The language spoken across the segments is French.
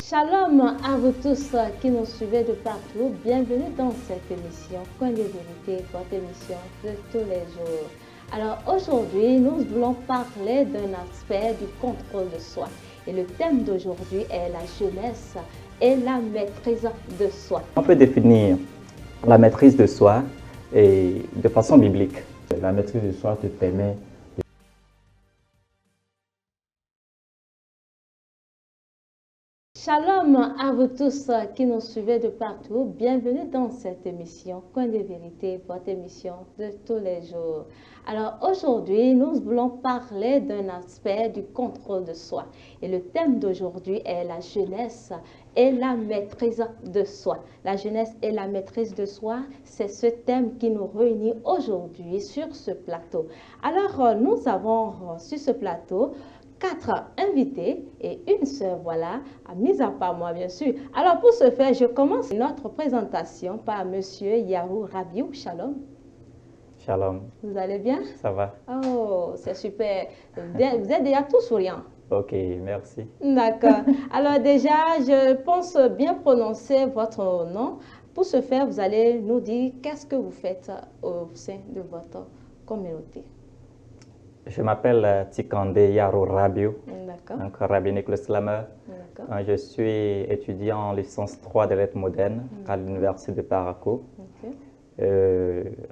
Shalom à vous tous qui nous suivez de partout. Bienvenue dans cette émission Coin de vérité, votre émission de tous les jours. Alors aujourd'hui, nous voulons parler d'un aspect du contrôle de soi. Et le thème d'aujourd'hui est la jeunesse et la maîtrise de soi. On peut définir la maîtrise de soi et de façon biblique. La maîtrise de soi te permet Shalom à vous tous qui nous suivez de partout. Bienvenue dans cette émission Coin de vérité, votre émission de tous les jours. Alors aujourd'hui, nous voulons parler d'un aspect du contrôle de soi. Et le thème d'aujourd'hui est la jeunesse et la maîtrise de soi. La jeunesse et la maîtrise de soi, c'est ce thème qui nous réunit aujourd'hui sur ce plateau. Alors nous avons sur ce plateau 4 invités et une sœur, voilà, mise à part moi, bien sûr. Alors, pour ce faire, je commence notre présentation par Monsieur Yarou Rabiou. Shalom. Shalom. Vous allez bien? Ça va? Oh, c'est super. Vous êtes déjà tous souriants. Ok, merci. D'accord. Alors déjà, je pense bien prononcer votre nom. Pour ce faire, vous allez nous dire qu'est-ce que vous faites au sein de votre communauté. Je m'appelle Tikande Yarou Rabiou, D'accord. donc rabbinique le slammer. D'accord. Je suis étudiant en licence 3 de lettres modernes à l'université de Parakou. Ok.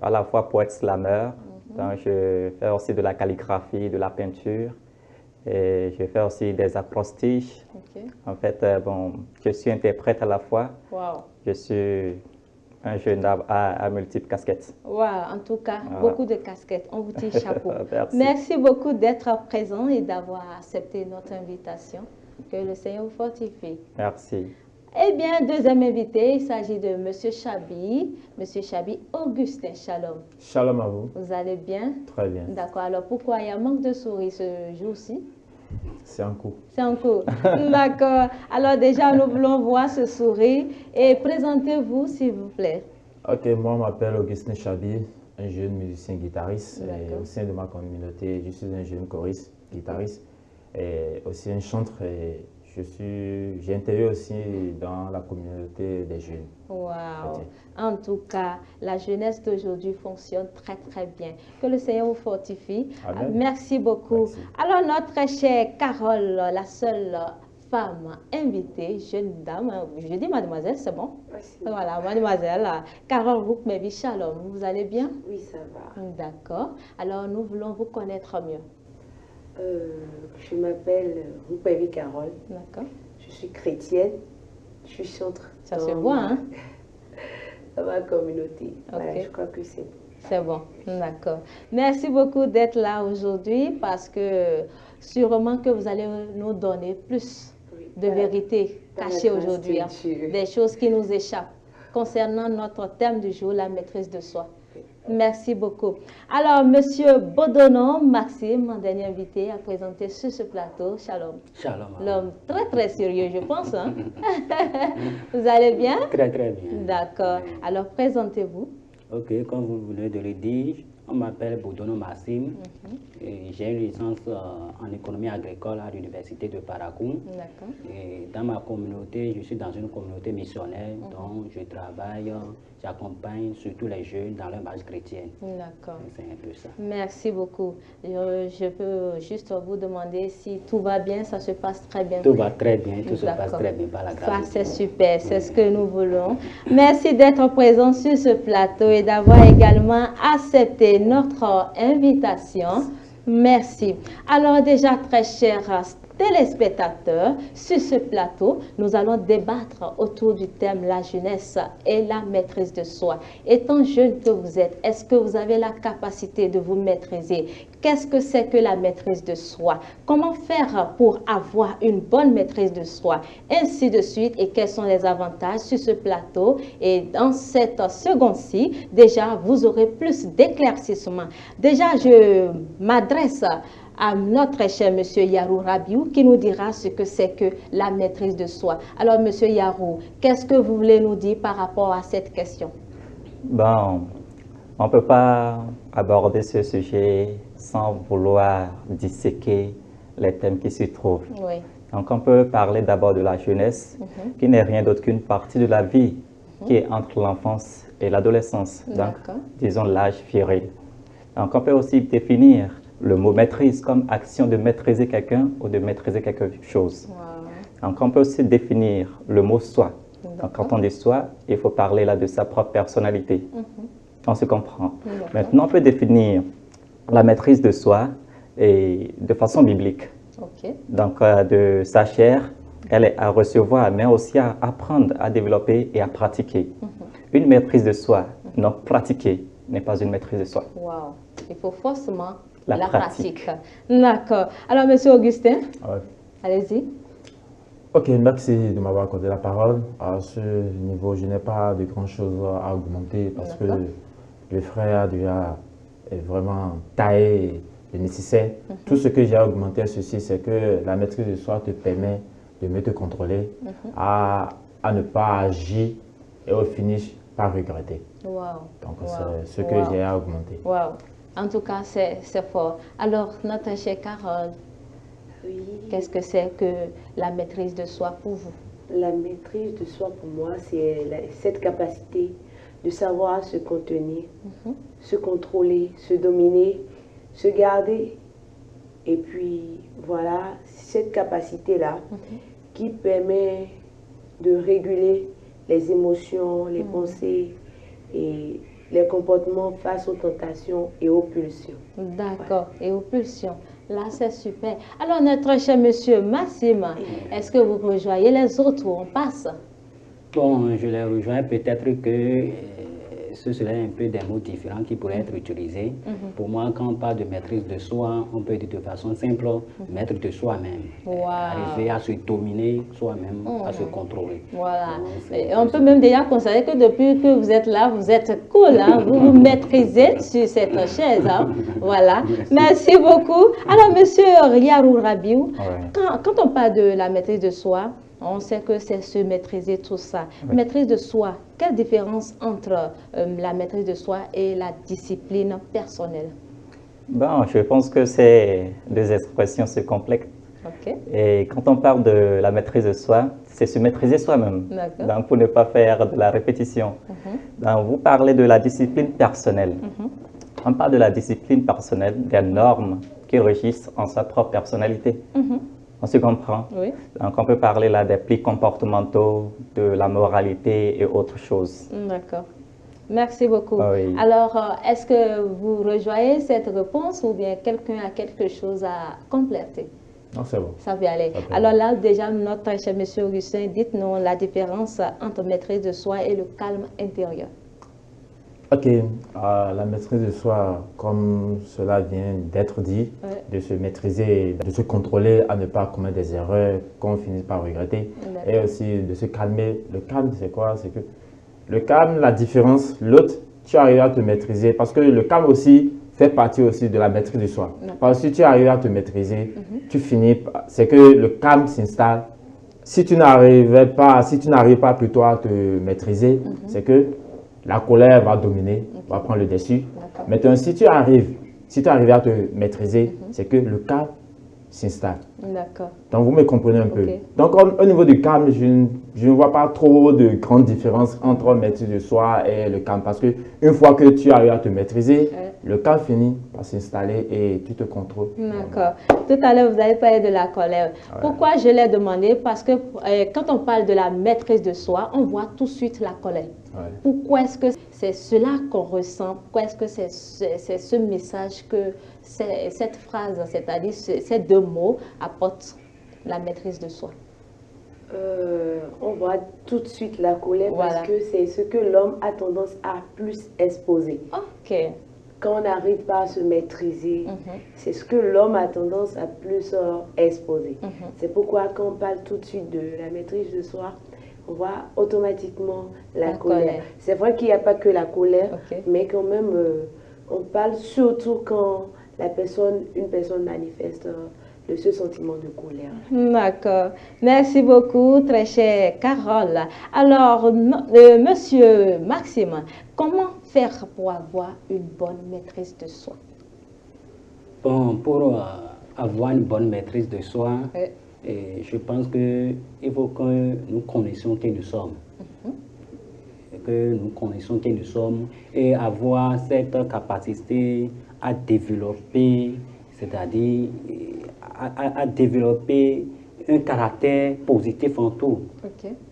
À la fois poète slammer, donc je fais aussi de la calligraphie, de la peinture et je fais aussi des acrostiches. Ok. En fait, je suis interprète à la fois. Wow. Je suis un jeune à multiples casquettes. Wow, en tout cas, Voilà. beaucoup de casquettes. On vous tire chapeau. Merci. Merci beaucoup d'être présent et d'avoir accepté notre invitation. Que le Seigneur vous fortifie. Merci. Eh bien, deuxième invité, il s'agit de Monsieur Chabi. Monsieur Chabi Augustin, shalom. Shalom à vous. Vous allez bien? Très bien. D'accord. Alors, pourquoi il y a un manque de souris ce jour-ci? C'est un coup. C'est en cours. D'accord. Alors déjà, nous voulons voir ce sourire. Et présentez-vous, s'il vous plaît. Ok, moi je m'appelle Augustin Chabi, un jeune musicien guitariste. Et D'accord. au sein de ma communauté, je suis un jeune choriste, guitariste et aussi un chanteur. Et j'ai interviewé aussi dans la communauté des jeunes. Wow. Ok. En tout cas, la jeunesse d'aujourd'hui fonctionne très très bien. Que le Seigneur vous fortifie. Amen. Merci beaucoup. Merci. Alors notre chère Carole, la seule femme invitée, jeune dame, je dis mademoiselle, c'est bon? Merci. Voilà, mademoiselle Carole Roukmevi, shalom, vous allez bien? Oui, ça va. D'accord. Alors nous voulons vous connaître mieux. Je m'appelle Rupevi Carole. D'accord. Je suis chrétienne. Je suis chanteur. Ça se voit, hein? Dans ma communauté. Voilà, Ok. je crois que c'est bon. C'est bon, d'accord. Merci beaucoup d'être là aujourd'hui parce que sûrement que vous allez nous donner plus Oui. de Voilà. vérité Dans la cachée grâce aujourd'hui, de hein, Dieu. des choses qui nous échappent concernant notre thème du jour, la maîtrise de soi. Merci beaucoup. Alors, Monsieur Bodonon Maxime, mon dernier invité à présenter sur ce plateau. Shalom. Shalom. L'homme très très sérieux, je pense. Hein? Vous allez bien? Très très bien. D'accord. Alors, présentez-vous. Ok, comme vous venez de le dire, on m'appelle Boudono Massim. Et j'ai une licence en économie agricole à l'université de Parakou. D'accord. Et dans ma communauté, je suis dans une communauté missionnaire, donc je travaille, j'accompagne surtout les jeunes dans leur marche chrétienne. D'accord. C'est un peu ça. Merci beaucoup. Je peux juste vous demander si tout va bien, ça se passe très bien. Tout va très bien, tout se passe D'accord. très bien par la Ça, grâce de c'est Dieu. super, c'est ce que nous voulons. Merci d'être présent sur ce plateau et d'avoir également accepté notre invitation. Merci. Alors déjà, très chers téléspectateurs, sur ce plateau, nous allons débattre autour du thème la jeunesse et la maîtrise de soi. Étant jeune que vous êtes, est-ce que vous avez la capacité de vous maîtriser? Qu'est-ce que c'est que la maîtrise de soi? Comment faire pour avoir une bonne maîtrise de soi? Ainsi de suite. Et quels sont les avantages sur ce plateau? Et dans cette seconde-ci, déjà, vous aurez plus d'éclaircissement. Déjà, je m'adresse à notre cher Monsieur Yarou Rabiou qui nous dira ce que c'est que la maîtrise de soi. Alors, Monsieur Yarou, qu'est-ce que vous voulez nous dire par rapport à cette question? Bon, on ne peut pas aborder ce sujet sans vouloir disséquer les thèmes qui s'y trouvent. Oui. Donc, on peut parler d'abord de la jeunesse, qui n'est rien d'autre qu'une partie de la vie qui est entre l'enfance et l'adolescence. Donc, disons l'âge viril. Donc, on peut aussi définir le mot maîtrise comme action de maîtriser quelqu'un ou de maîtriser quelque chose. Donc, on peut aussi définir le mot soi. Donc, quand on dit soi, il faut parler là de sa propre personnalité. On se comprend. Maintenant, on peut définir la maîtrise de soi et de façon biblique. Donc, de sa chair, elle est à recevoir, mais aussi à apprendre, à développer et à pratiquer. Une maîtrise de soi, non pratiquée, n'est pas une maîtrise de soi. Wow. Il faut forcément La la pratique. pratique. D'accord. Alors, Monsieur Augustin, allez-y. Ok, merci de m'avoir accordé la parole. À ce niveau, je n'ai pas de grand chose à augmenter parce que le frère a déjà vraiment taillé le nécessaire. Tout ce que j'ai à augmenter à ceci, c'est que la maîtrise de soi te permet de mieux te contrôler, à ne pas agir et au finish pas regretter. Donc c'est ce que j'ai à augmenter. En tout cas, c'est fort. Alors, notre chère Carole, qu'est-ce que c'est que la maîtrise de soi pour vous? La maîtrise de soi pour moi, c'est cette capacité de savoir se contenir, se contrôler, se dominer, se garder. Et puis voilà, cette capacité-là qui permet de réguler les émotions, les pensées et les comportements face aux tentations et aux pulsions. D'accord, et aux pulsions. Là, c'est super. Alors, notre cher monsieur Maxime, est-ce que vous rejoignez les autres où on passe? Bon, je les rejoins. Peut-être que ce serait un peu des mots différents qui pourraient être utilisés. Pour moi, quand on parle de maîtrise de soi, on peut dire de façon simple, maître de soi-même. Arriver à se dominer soi-même, à se contrôler. Voilà. Et on peut même déjà constater que depuis que vous êtes là, vous êtes cool, hein? Vous vous maîtrisez sur cette chaise. Hein? Voilà. Merci beaucoup. Alors, monsieur Riarou Rabiou, quand on parle de la maîtrise de soi, on sait que c'est se maîtriser tout ça. Maîtrise de soi, quelle différence entre la maîtrise de soi et la discipline personnelle? Bon, je pense que ces deux expressions se complètent. Et quand on parle de la maîtrise de soi, c'est se maîtriser soi-même. Donc, pour ne pas faire de la répétition. Donc, vous parlez de la discipline personnelle. On parle de la discipline personnelle, des normes qui régissent en sa propre personnalité. On se comprend? Donc, on peut parler là des plis comportementaux, de la moralité et autres choses. D'accord. Merci beaucoup. Alors, est-ce que vous rejoignez cette réponse ou bien quelqu'un a quelque chose à compléter? Non, c'est bon. Ça peut aller. Alors là, déjà, notre cher monsieur Augustin, dites-nous la différence entre maîtrise de soi et le calme intérieur. Ok, la maîtrise de soi, comme cela vient d'être dit, de se maîtriser, de se contrôler à ne pas commettre des erreurs qu'on finit par regretter, et aussi de se calmer. Le calme, c'est quoi? C'est que le calme, la différence, l'autre, tu arrives à te maîtriser, parce que le calme aussi fait partie aussi de la maîtrise de soi. Parce que si tu arrives à te maîtriser, tu finis, c'est que le calme s'installe. Si tu n'arrives pas plutôt à te maîtriser, c'est que la colère va dominer, va prendre le dessus. Maintenant, si tu arrives à te maîtriser, c'est que le calme s'installe. Donc, vous me comprenez un peu. Donc, au niveau du calme, je ne vois pas trop de grandes différences entre maîtrise de soi et le calme. Parce qu'une fois que tu arrives à te maîtriser, le calme finit par s'installer et tu te contrôles. D'accord. Tout à l'heure, vous avez parlé de la colère. Pourquoi je l'ai demandé? Parce que quand on parle de la maîtrise de soi, on voit tout de suite la colère. Pourquoi est-ce que c'est cela qu'on ressent? Pourquoi est-ce que c'est ce message que cette phrase, c'est-à-dire ces deux mots, apportent la maîtrise de soi? On voit tout de suite la colère parce que c'est ce que l'homme a tendance à plus exposer. Quand on n'arrive pas à se maîtriser, c'est ce que l'homme a tendance à plus exposer. C'est pourquoi quand on parle tout de suite de la maîtrise de soi, on voit automatiquement la colère. C'est vrai qu'il n'y a pas que la colère, mais quand même, on parle surtout quand une personne manifeste ce sentiment de colère. D'accord. Merci beaucoup, très chère Carole. Alors, monsieur Maxime, comment faire pour avoir une bonne maîtrise de soi? Bon, pour avoir une bonne maîtrise de soi, Et je pense qu'il faut que nous connaissions qui nous sommes. Que nous connaissions qui nous sommes et avoir cette capacité à développer, c'est-à-dire à développer un caractère positif en tout.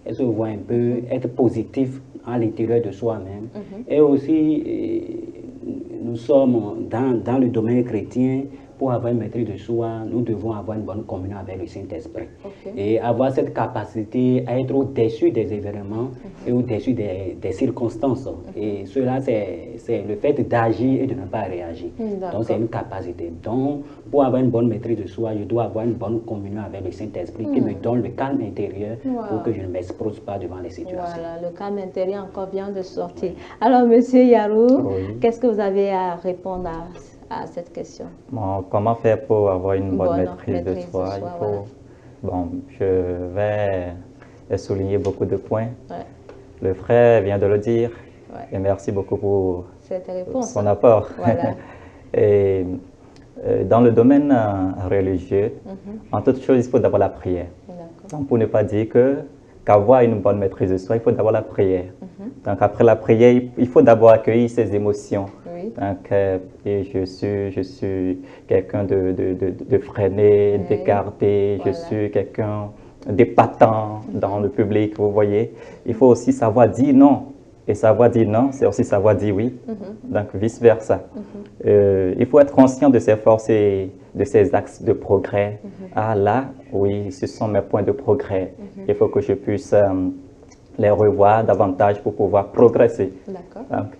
Est-ce que vous voyez un peu être positif à l'intérieur de soi-même. Et aussi, nous sommes dans le domaine chrétien. Pour avoir une maîtrise de soi, nous devons avoir une bonne communion avec le Saint-Esprit. Et avoir cette capacité à être au-dessus des événements et au-dessus des circonstances. Et cela, c'est le fait d'agir et de ne pas réagir. Donc, c'est une capacité. Donc, pour avoir une bonne maîtrise de soi, je dois avoir une bonne communion avec le Saint-Esprit qui me donne le calme intérieur pour que je ne m'explose pas devant les situations. Voilà, le calme intérieur encore vient de sortir. Alors, Monsieur Yarou, qu'est-ce que vous avez à répondre à cette question? Bon, comment faire pour avoir une bonne maîtrise de soi? Bon, je vais souligner beaucoup de points. Le frère vient de le dire. Et merci beaucoup pour son apport. Et dans le domaine religieux, en toute chose, il faut d'abord la prière. Donc, pour ne pas dire qu'avoir une bonne maîtrise de soi, il faut d'abord la prière. Donc, après la prière, il faut d'abord accueillir ses émotions. Donc, et je suis quelqu'un de freiné, d'écarté, je suis quelqu'un d'épatant dans le public, vous voyez. Il faut aussi savoir dire non. Et savoir dire non, c'est aussi savoir dire oui. Donc, vice-versa. Il faut être conscient de ses forces et de ses axes de progrès. Ah là, oui, ce sont mes points de progrès. Il faut que je puisse les revoir davantage pour pouvoir progresser.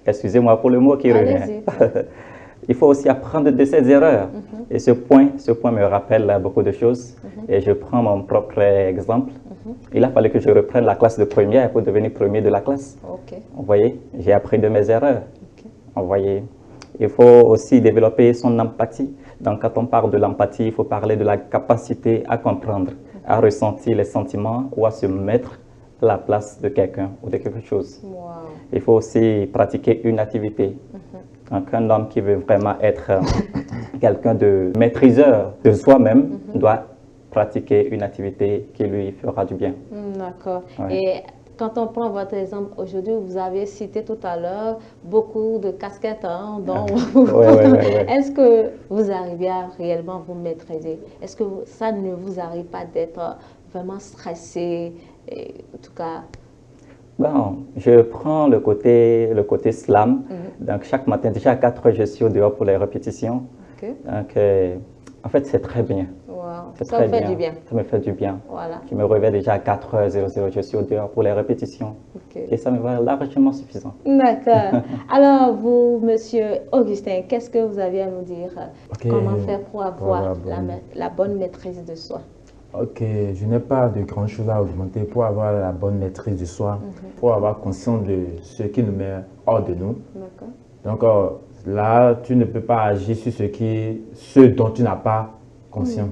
Excusez-moi pour le mot qui revient. Il faut aussi apprendre de ses erreurs. Et ce point me rappelle beaucoup de choses. Et je prends mon propre exemple. Il a fallu que je reprenne la classe de première pour devenir premier de la classe. Vous voyez, j'ai appris de mes erreurs. Vous voyez, il faut aussi développer son empathie. Donc, quand on parle de l'empathie, il faut parler de la capacité à comprendre, à ressentir les sentiments ou à se mettre à la place de quelqu'un ou de quelque chose. Il faut aussi pratiquer une activité. Donc, un homme qui veut vraiment être quelqu'un de maîtriseur de soi-même doit pratiquer une activité qui lui fera du bien. D'accord. Et quand on prend votre exemple aujourd'hui, vous avez cité tout à l'heure beaucoup de casquettes. Est-ce que vous arrivez à réellement vous maîtriser? Est-ce que ça ne vous arrive pas d'être vraiment stressé? Et, en tout cas... Bon, je prends le côté slam. Donc, chaque matin, déjà à 4 heures, je suis au dehors pour les répétitions. Donc, en fait, c'est très bien. Ça me fait du bien. Ça me fait du bien. Je me réveille déjà à 4h00, je suis au dehors pour les répétitions. Et ça me va largement suffisant. D'accord. Alors, vous, Monsieur Augustin, qu'est-ce que vous avez à nous dire? Comment faire pour avoir la bonne maîtrise de soi? Je n'ai pas de grand chose à augmenter pour avoir la bonne maîtrise de soi, pour avoir conscience de ce qui nous met hors de nous. Donc là, tu ne peux pas agir sur ce dont tu n'as pas conscience.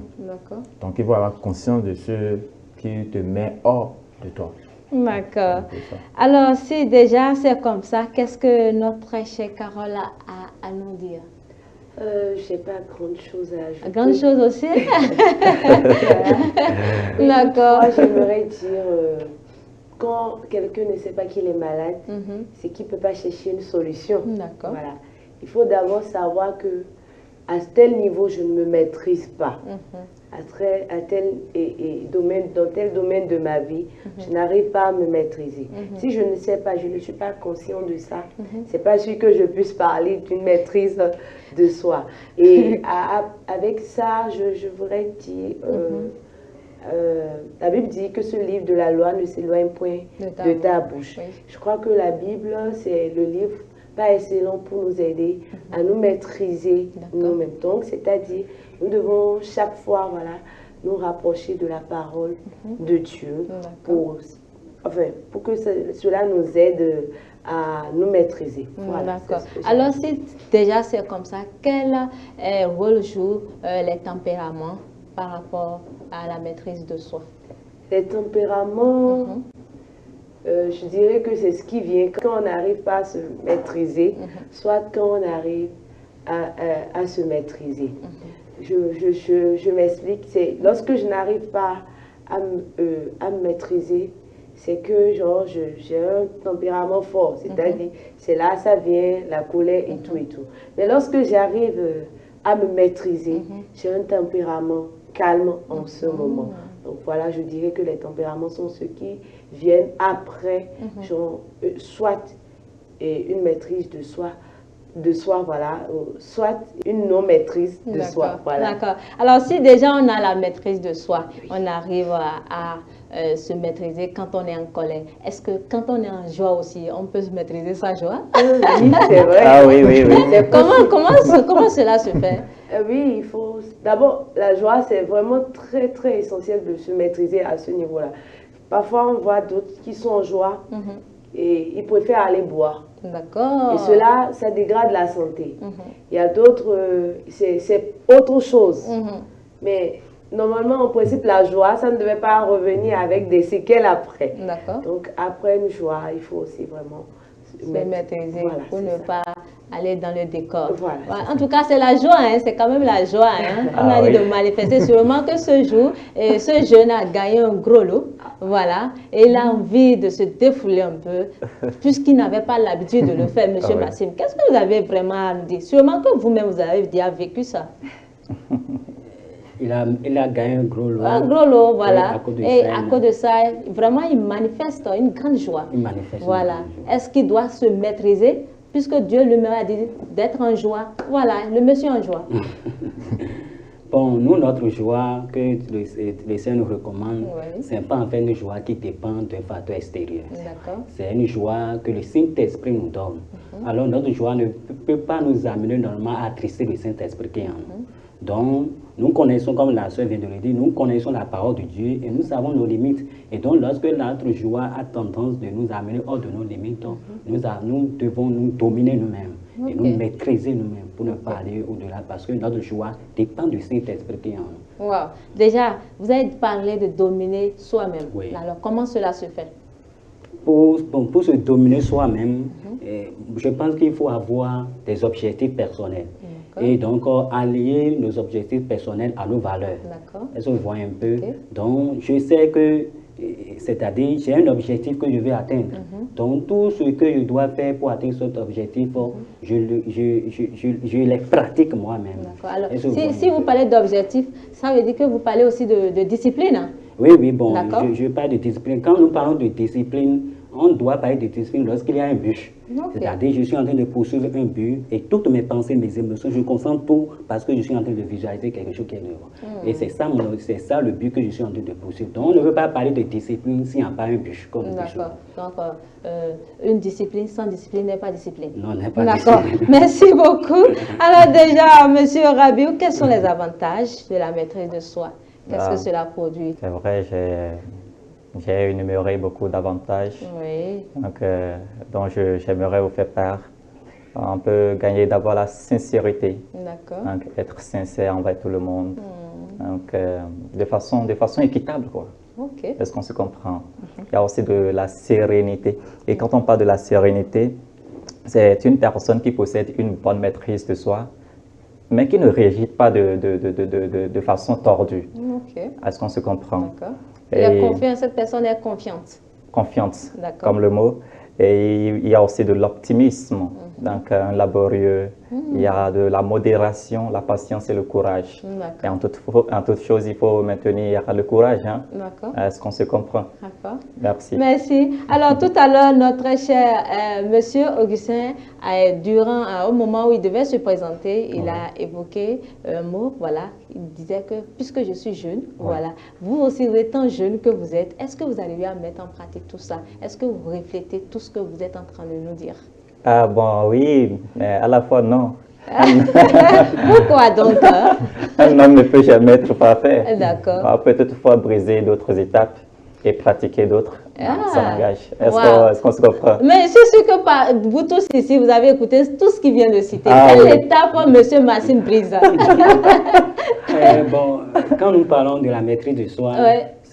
Donc il faut avoir conscience de ce qui te met hors de toi. D'accord. Alors, si déjà c'est comme ça, qu'est-ce que notre très chère Carole a à nous dire? Je n'ai pas grande chose à ajouter. Grande chose aussi? D'accord. Moi, j'aimerais dire, quand quelqu'un ne sait pas qu'il est malade, c'est qu'il ne peut pas chercher une solution. D'accord. Voilà. Il faut d'abord savoir que à tel niveau, je ne me maîtrise pas. Dans tel domaine de ma vie, je n'arrive pas à me maîtriser. Si je ne sais pas, je ne suis pas conscient de ça, c'est pas sûr que je puisse parler d'une maîtrise de soi. Et avec ça, je voudrais dire, la Bible dit que ce livre de la loi ne s'éloigne point de ta bouche. Je crois que la Bible, c'est le livre pas excellent pour nous aider à nous maîtriser nous-mêmes. Donc, c'est-à-dire, nous devons chaque fois, nous rapprocher de la parole de Dieu pour que cela nous aide à nous maîtriser. D'accord. Alors, si déjà c'est comme ça, quel rôle jouent les tempéraments par rapport à la maîtrise de soi? Les tempéraments... je dirais que c'est ce qui vient quand on n'arrive pas à se maîtriser, soit quand on arrive à se maîtriser. Je m'explique. C'est lorsque je n'arrive pas à me maîtriser, c'est que genre j'ai un tempérament fort. C'est-à-dire, c'est là, ça vient, la colère et tout et tout. Mais lorsque j'arrive à me maîtriser, j'ai un tempérament calme en ce moment. Donc voilà, je dirais que les tempéraments sont ceux qui viennent après, genre, soit une maîtrise de soi, voilà, soit une non-maîtrise de soi. Voilà. D'accord. Alors, si déjà on a la maîtrise de soi, on arrive à se maîtriser quand on est en colère. Est-ce que quand on est en joie aussi, on peut se maîtriser sa joie? Oui, c'est vrai. Ah oui, oui, oui. Comment cela se fait? Oui, il faut... D'abord, la joie, c'est vraiment très, très essentiel de se maîtriser à ce niveau-là. Parfois, on voit d'autres qui sont en joie et ils préfèrent aller boire. D'accord. Et cela, ça dégrade la santé. Il y a d'autres, c'est autre chose. Mais normalement, en principe, la joie, ça ne devait pas revenir avec des séquelles après. D'accord. Donc, après une joie, il faut aussi vraiment se maîtriser pour ne pas aller dans le décor. Voilà, en tout cas, c'est la joie, hein, c'est quand même la joie. Hein. On a dit de manifester. Sûrement que ce jour, ce jeune a gagné un gros lot. Voilà. Et il a envie de se défouler un peu, puisqu'il n'avait pas l'habitude de le faire, M. Massim. Qu'est-ce que vous avez vraiment à nous dire? Sûrement que vous-même, vous avez déjà vécu ça. Il a gagné un gros lot. Un gros lot, voilà. À cause de ça, vraiment, il manifeste une grande joie. Il manifeste. Voilà. Est-ce qu'il doit se maîtriser, puisque Dieu lui a dit d'être en joie? Voilà, le monsieur en joie. Bon, nous, notre joie que le Seigneur nous recommande, ce n'est pas en fait une joie qui dépend d'un facteur extérieur. C'est une joie que le Saint-Esprit nous donne. Alors, notre joie ne peut pas nous amener normalement à attrister le Saint-Esprit qui est en nous. Donc, nous connaissons, comme la sœur vient de le dire, nous connaissons la parole de Dieu et nous savons nos limites. Et donc, lorsque notre joie a tendance de nous amener hors de nos limites, nous devons nous dominer nous-mêmes et nous maîtriser nous-mêmes pour ne pas aller au-delà, parce que notre joie dépend du Saint-Esprit qui est en nous. Wow. Déjà, vous avez parlé de dominer soi-même. Alors, comment cela se fait? Pour se dominer soi-même, je pense qu'il faut avoir des objectifs personnels. Et donc, allier nos objectifs personnels à nos valeurs. Est-ce que vous voyez un peu? Donc, je sais que, c'est-à-dire, j'ai un objectif que je vais atteindre. Donc, tout ce que je dois faire pour atteindre cet objectif, je les pratique moi-même. Alors, si vous parlez d'objectifs, ça veut dire que vous parlez aussi de discipline, hein? Oui, bon, je parle de discipline. Quand nous parlons de discipline, on doit parler de discipline lorsqu'il y a un but. C'est-à-dire, je suis en train de poursuivre un but et toutes mes pensées, mes émotions, je concentre tout parce que je suis en train de visualiser quelque chose qui est devant. Et c'est ça le but que je suis en train de poursuivre. Donc, on ne veut pas parler de discipline s'il n'y a pas un but. D'accord. Donc, une discipline sans discipline n'est pas discipline. Non, n'est pas discipline. D'accord. Merci beaucoup. Alors déjà, M. Rabiou, quels sont les avantages de la maîtrise de soi? Qu'est-ce que cela produit? C'est vrai, j'ai énuméré beaucoup d'avantages dont j'aimerais vous faire part. On peut gagner d'abord la sincérité. Donc, être sincère envers tout le monde. Donc, de façon équitable, quoi. Est-ce qu'on se comprend? Il y a aussi de la sérénité. Et quand on parle de la sérénité, c'est une personne qui possède une bonne maîtrise de soi, mais qui ne réagit pas de façon tordue. Est-ce qu'on se comprend? Cette personne est confiante. Confiante, comme le mot. Et il y a aussi de l'optimisme, donc un laborieux. Il y a de la modération, la patience et le courage. Et en toute chose, il faut maintenir le courage. Hein? Est-ce qu'on se comprend? Merci. Merci. Alors, tout à l'heure, notre cher monsieur Augustin, au moment où il devait se présenter, il a évoqué un mot, voilà. Il disait que, puisque je suis jeune, voilà, vous aussi, vous êtes tant jeune que vous êtes, est-ce que vous arrivez à mettre en pratique tout ça? Est-ce que vous reflétez tout ce que vous êtes en train de nous dire? Ah bon, oui, mais à la fois non. Pourquoi donc? Un homme ne peut jamais être parfait. D'accord. On peut toutefois briser d'autres étapes et pratiquer d'autres. Ça engage. Est-ce qu'on se comprend? Mais je suis sûr que vous tous ici, vous avez écouté tout ce qu'il vient de citer. Quelle étape M. Massim brise? Bon, quand nous parlons de la maîtrise de soi,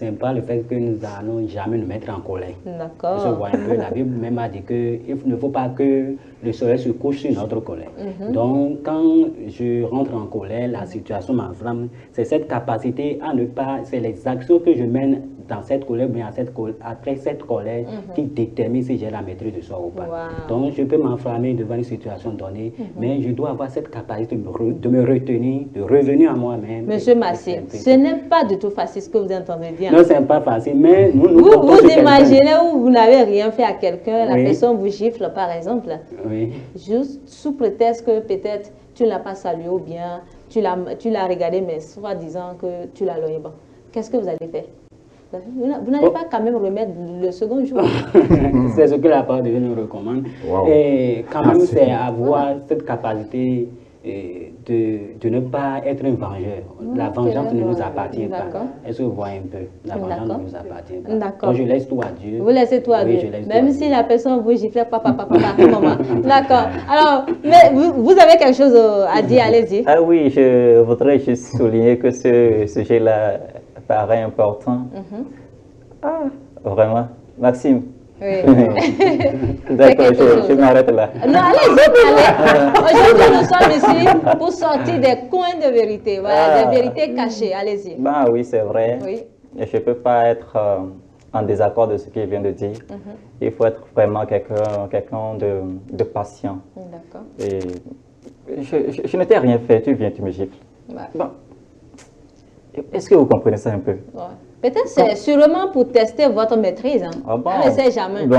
c'est pas le fait que nous allons jamais nous mettre en colère. D'accord. Je vois un peu, la Bible même a dit qu'il ne faut pas que le soleil se couche sur notre colère. Donc, quand je rentre en colère, la situation m'enflamme, c'est cette capacité à ne pas, c'est les actions que je mène dans cette colère, mais après cette colère qui détermine si j'ai la maîtrise de soi ou pas. Donc, je peux m'enflammer devant une situation donnée, mais je dois avoir cette capacité de me retenir, de revenir à moi-même. Monsieur Massy, ce n'est pas du tout facile ce que vous entendez dire. Non, ce n'est pas facile, mais vous imaginez où vous n'avez rien fait à quelqu'un, la personne vous gifle par exemple, juste sous prétexte que peut-être tu ne l'as pas salué ou bien tu l'as regardé, mais soi-disant que tu l'as loyé. Bon, qu'est-ce que vous allez faire? Vous n'allez pas quand même remettre le second jour. C'est ce que la parole de Dieu nous recommande. Et quand même, c'est avoir cette capacité de ne pas être un vengeur. La vengeance ne nous appartient pas. Est-ce que vous voyez un peu? La vengeance ne nous appartient pas. Donc je laisse tout à Dieu. Vous laissez tout à Dieu. Même si la personne vous gifle, papa, maman. D'accord. Alors, mais vous avez quelque chose à dire, allez-y. Ah oui, je voudrais juste souligner que ce sujet-là paraît important. Ah, vraiment. Maxime. Oui. D'accord, je m'arrête là. Non, allez-y. Aujourd'hui, nous sommes ici pour sortir des coins de vérité, voilà, des vérités cachées. Allez-y. Ben oui, c'est vrai. Oui. Et je ne peux pas être en désaccord de ce qu'il vient de dire. Il faut être vraiment quelqu'un de patient. D'accord. Et je ne t'ai rien fait, tu viens, tu me gifles. Bon. Est-ce que vous comprenez ça un peu? Peut-être c'est sûrement pour tester votre maîtrise. Hein. Ah bon? On ne sait jamais. Bon,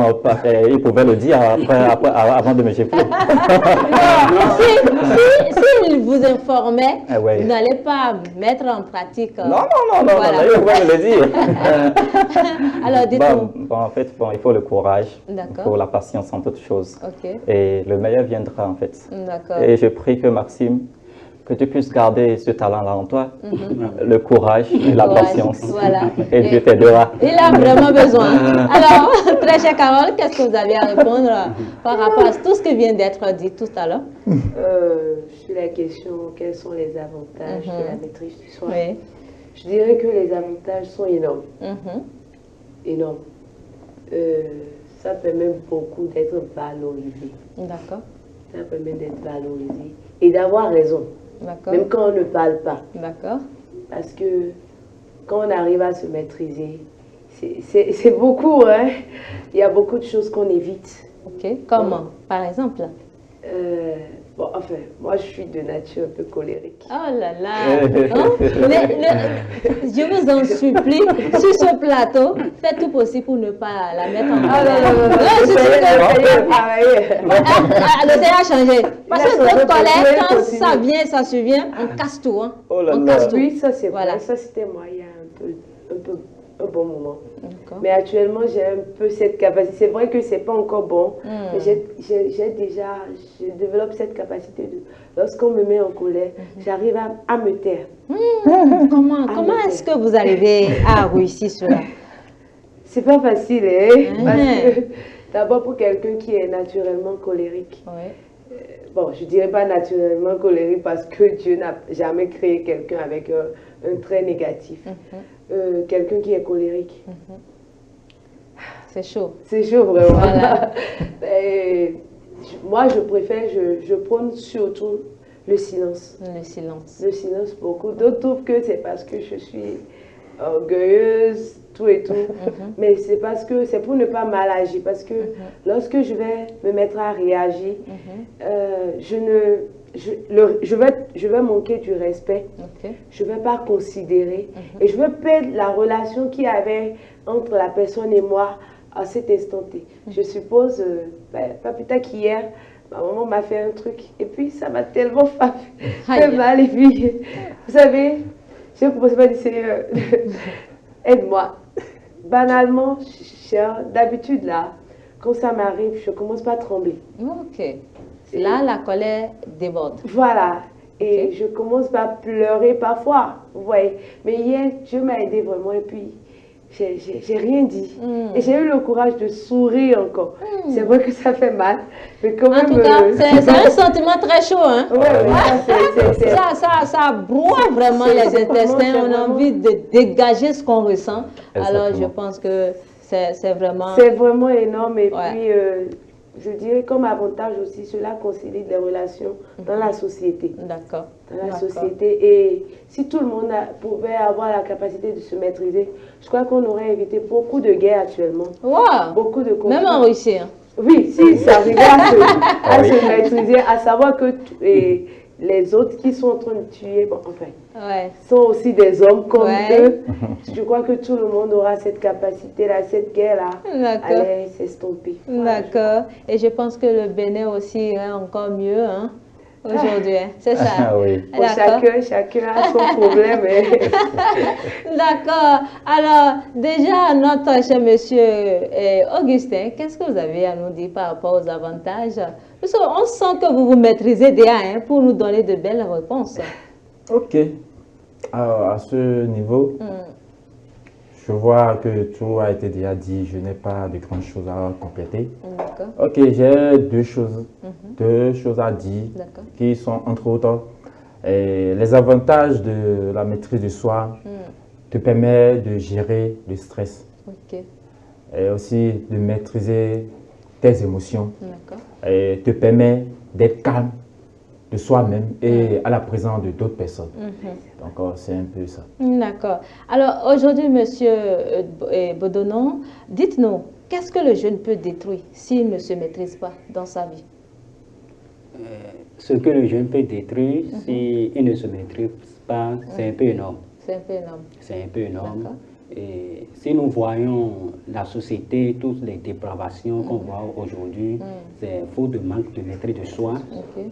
il pouvait le dire avant de me gifler. S'il vous informait, vous n'allez pas mettre en pratique. Non, il pouvait me le dire. Alors, dites-nous. En fait, il faut le courage. D'accord. Il faut la patience en toute chose. Ok. Et le meilleur viendra, en fait. D'accord. Et je prie que Maxime, que tu puisses garder ce talent-là en toi, le courage et la patience. Voilà. Et Dieu t'aidera. Il a vraiment besoin. Alors, très chère Carole, qu'est-ce que vous avez à répondre par rapport à tout ce qui vient d'être dit tout à l'heure? Sur la question, quels sont les avantages de la maîtrise du soi? Je dirais que les avantages sont énormes. Énormes. Ça permet beaucoup d'être valorisé. D'accord. Ça permet d'être valorisé et d'avoir raison. Même quand on ne parle pas. D'accord. Parce que quand on arrive à se maîtriser, c'est beaucoup, hein. Il y a beaucoup de choses qu'on évite. Ok. Comment? Par exemple? Bon, enfin, moi je suis de nature un peu colérique. Oh là là! Je vous en supplie, sur ce plateau, faites tout possible pour ne pas la mettre en colère. a changé. Parce que notre colère, quand ça vient, ça survient, on casse tout. Hein. On casse tout. Oui, ça c'est vrai. Ça c'était moi il y a un bon moment. Mais actuellement, j'ai un peu cette capacité. C'est vrai que c'est pas encore bon, mais je développe cette capacité de, lorsqu'on me met en colère, j'arrive à me taire. Comment est-ce que vous arrivez à réussir cela? C'est pas facile, hein? Parce que d'abord pour quelqu'un qui est naturellement colérique. Bon, je dirais pas naturellement colérique parce que Dieu n'a jamais créé quelqu'un avec un trait négatif. Quelqu'un qui est colérique. C'est chaud. C'est chaud, vraiment. Voilà. Moi, je préfère, je prône surtout le silence. Le silence. Le silence, beaucoup. D'autres trouvent que c'est parce que je suis orgueilleuse, tout et tout. Mais c'est parce que c'est pour ne pas mal agir. Parce que lorsque je vais me mettre à réagir, je vais manquer du respect. Je ne vais pas considérer. Et je vais perdre la relation qu'il y avait entre la personne et moi à cet instant T. Je suppose, pas plus tard qu'hier, ma maman m'a fait un truc. Et puis, ça m'a tellement fait mal. Et puis, vous savez, je ne commence pas à dire, Seigneur, aide-moi. Banalement, d'habitude, là, quand ça m'arrive, je commence pas à trembler. Ok. Là, la colère déborde. Voilà. Et je commence à pleurer parfois, vous voyez. Mais hier, Dieu m'a aidé vraiment. Et puis, j'ai rien dit. Et j'ai eu le courage de sourire encore. C'est vrai que ça fait mal, mais quand même... En tout cas, c'est un sentiment très chaud, hein? Ça broie vraiment les intestins. On a envie de dégager ce qu'on ressent. Exactement. Alors, je pense que c'est vraiment... C'est vraiment énorme. Et puis, je dirais comme avantage aussi, cela consolide les relations dans la société. D'accord. Dans la société. Et si tout le monde pouvait avoir la capacité de se maîtriser, je crois qu'on aurait évité beaucoup de guerres actuellement. Wow. Beaucoup de conflits. Même en Russie. Hein. Oui, si ça arrivait à se maîtriser, à savoir que les autres qui sont en train de tuer, bon, enfin, sont aussi des hommes comme eux. Je crois que tout le monde aura cette capacité-là, cette guerre-là, allait s'estomper. D'accord. Et je pense que le Bénin aussi irait encore mieux, hein, aujourd'hui. C'est ça. Oui. Bon, chacun a son problème. D'accord. Alors, déjà, notre cher monsieur Augustin, qu'est-ce que vous avez à nous dire par rapport aux avantages? Parce qu'on sent que vous vous maîtrisez déjà pour nous donner de belles réponses. Ok. Alors, à ce niveau, je vois que tout a été déjà dit. Je n'ai pas de grandes choses à compléter. D'accord. Ok, j'ai deux choses à dire qui sont entre autres les avantages de la maîtrise de soi te permet de gérer le stress et aussi de maîtriser tes émotions et te permet d'être calme de soi-même et à la présence de d'autres personnes. Donc, c'est un peu ça. D'accord. Alors, aujourd'hui, monsieur Bodonon, dites-nous, qu'est-ce que le jeune peut détruire s'il ne se maîtrise pas dans sa vie? Ce que le jeune peut détruire s'il ne se maîtrise pas, c'est un peu énorme. C'est un peu énorme. C'est un peu énorme. Et si nous voyons la société, toutes les dépravations qu'on voit aujourd'hui, c'est faute de manque de maîtrise de soi.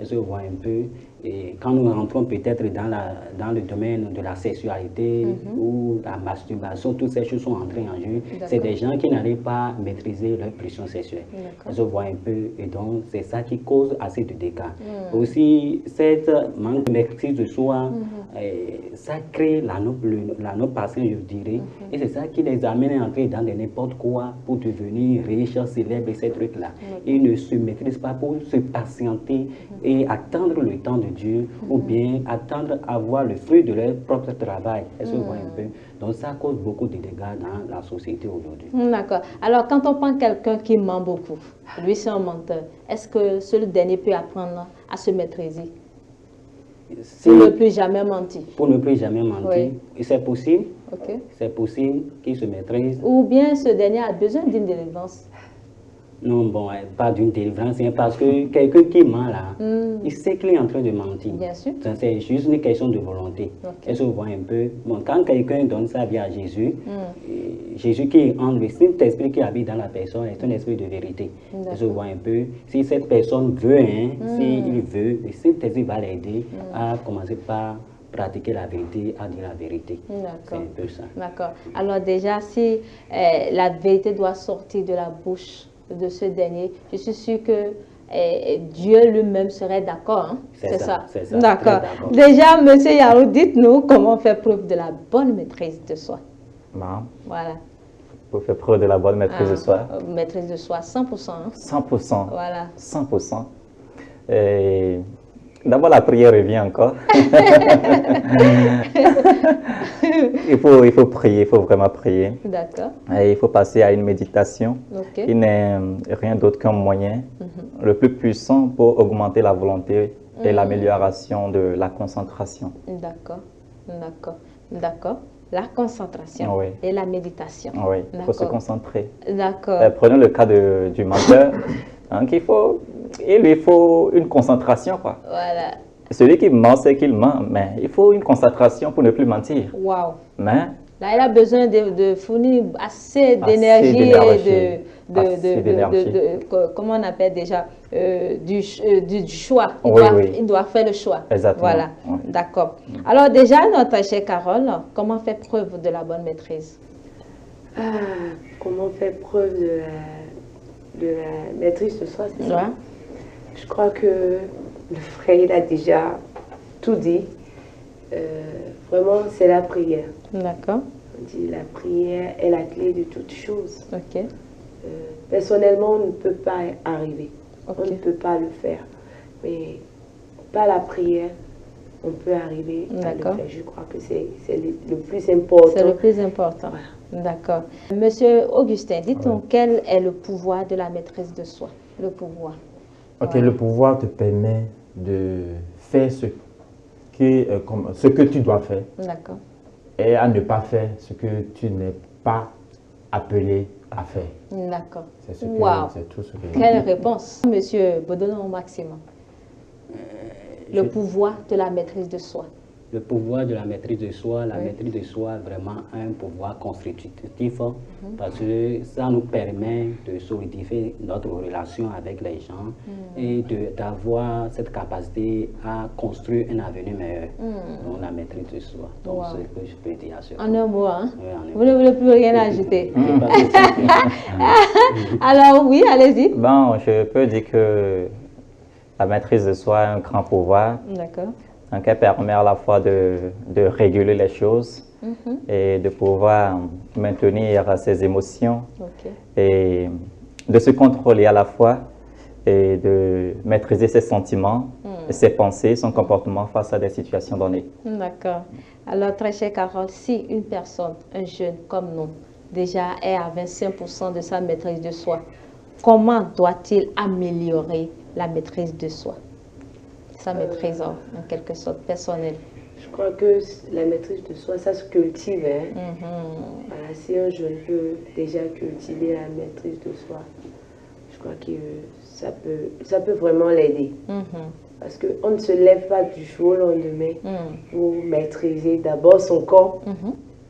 Et je vois un peu. Et quand nous rentrons peut-être dans le domaine de la sexualité ou la masturbation, toutes ces choses sont entrées en jeu. C'est des gens qui n'arrivent pas à maîtriser leur pression sexuelle. Je vois un peu. Et donc, c'est ça qui cause assez de dégâts. Aussi, cette manque de maîtrise de soi, ça crée la non-patience, je dirais. Et c'est ça qui les amène à entrer dans n'importe quoi pour devenir riches, célèbres et ces trucs-là. Ils ne se maîtrisent pas pour se patienter et attendre le temps de Dieu ou bien attendre à voir le fruit de leur propre travail. Est-ce que vous voyez un peu? Donc ça cause beaucoup de dégâts dans la société aujourd'hui. D'accord. Alors quand on prend quelqu'un qui ment beaucoup, lui c'est un menteur, est-ce que ce dernier peut apprendre à se maîtriser? Pour ne plus jamais mentir. Pour ne plus jamais mentir. C'est possible. C'est possible qu'il se maîtrise. Ou bien ce dernier a besoin d'une délivrance. Non, bon, pas d'une délivrance, parce que quelqu'un qui ment là, il sait qu'il est en train de mentir. Bien sûr. C'est juste une question de volonté. Est-ce que vous voyez un peu? Bon, quand quelqu'un donne sa vie à Jésus, Jésus qui est en lui, c'est l'esprit qui habite dans la personne, c'est un esprit de vérité. Est-ce que vous voyez un peu? Si cette personne veut, s'il veut, cet esprit va l'aider à commencer par pratiquer la vérité, à dire la vérité. C'est un peu ça. D'accord. Alors déjà, si la vérité doit sortir de la bouche de ce dernier, je suis sûre que Dieu lui-même serait d'accord. Hein? C'est ça. D'accord. Déjà, monsieur Yarou, dites-nous comment faire preuve de la bonne maîtrise de soi. Voilà. Pour faire preuve de la bonne maîtrise de soi. Maîtrise de soi, 100%. Hein? 100%. Voilà. 100%. D'abord, la prière revient encore. il faut prier, il faut vraiment prier. D'accord. Et il faut passer à une méditation qui n'est rien d'autre qu'un moyen le plus puissant pour augmenter la volonté et l'amélioration de la concentration. D'accord. La concentration et la méditation. Oui, il faut se concentrer. D'accord. Prenons le cas du menteur. Il lui faut une concentration, quoi. Voilà. Celui qui ment, c'est qu'il ment, mais il faut une concentration pour ne plus mentir. Waouh. Mais là, il a besoin de fournir assez d'énergie et comment on appelle déjà, du choix. Il doit faire le choix. Exactement. Voilà, d'accord. Alors déjà, notre chère Carole, comment faire preuve de la bonne maîtrise? Comment faire preuve de la maîtrise de soi, c'est ça? Je crois que le frère, il a déjà tout dit. Vraiment, c'est la prière. D'accord. On dit la prière est la clé de toute chose. Ok. Personnellement, on ne peut pas arriver. Okay. On ne peut pas le faire. Mais par la prière, on peut arriver à le faire. Je crois que c'est le plus important. C'est le plus important. Voilà. D'accord. Monsieur Augustin, dites-nous quel est le pouvoir de la maîtrise de soi? Le pouvoir. Ok, le pouvoir te permet de faire ce que tu dois faire. D'accord. Et à ne pas faire ce que tu n'es pas appelé à faire. D'accord. C'est tout ce que Quelle réponse, Monsieur Bodonon Maxime? Le pouvoir de la maîtrise de soi. Le pouvoir de la maîtrise de soi, la maîtrise de soi vraiment un pouvoir constitutif parce que ça nous permet de solidifier notre relation avec les gens et d'avoir cette capacité à construire un avenir meilleur. Donc la maîtrise de soi. Donc c'est ce que je peux dire. En un mot, hein? Oui, vous ne voulez plus rien ajouter. Alors oui, allez-y. Bon, je peux dire que la maîtrise de soi a un grand pouvoir. D'accord. Donc, elle permet à la fois de réguler les choses et de pouvoir maintenir ses émotions et de se contrôler à la fois et de maîtriser ses sentiments, ses pensées, son comportement face à des situations données. D'accord. Alors, très chère Carole, si une personne, un jeune comme nous, déjà est à 25% de sa maîtrise de soi, comment doit-il améliorer la maîtrise de soi? Sa maîtrise en quelque sorte personnelle. Je crois que la maîtrise de soi, ça se cultive. Voilà, si un jeune peut déjà cultiver la maîtrise de soi, je crois que ça peut vraiment l'aider. Parce qu'on ne se lève pas du jour au lendemain pour maîtriser d'abord son corps,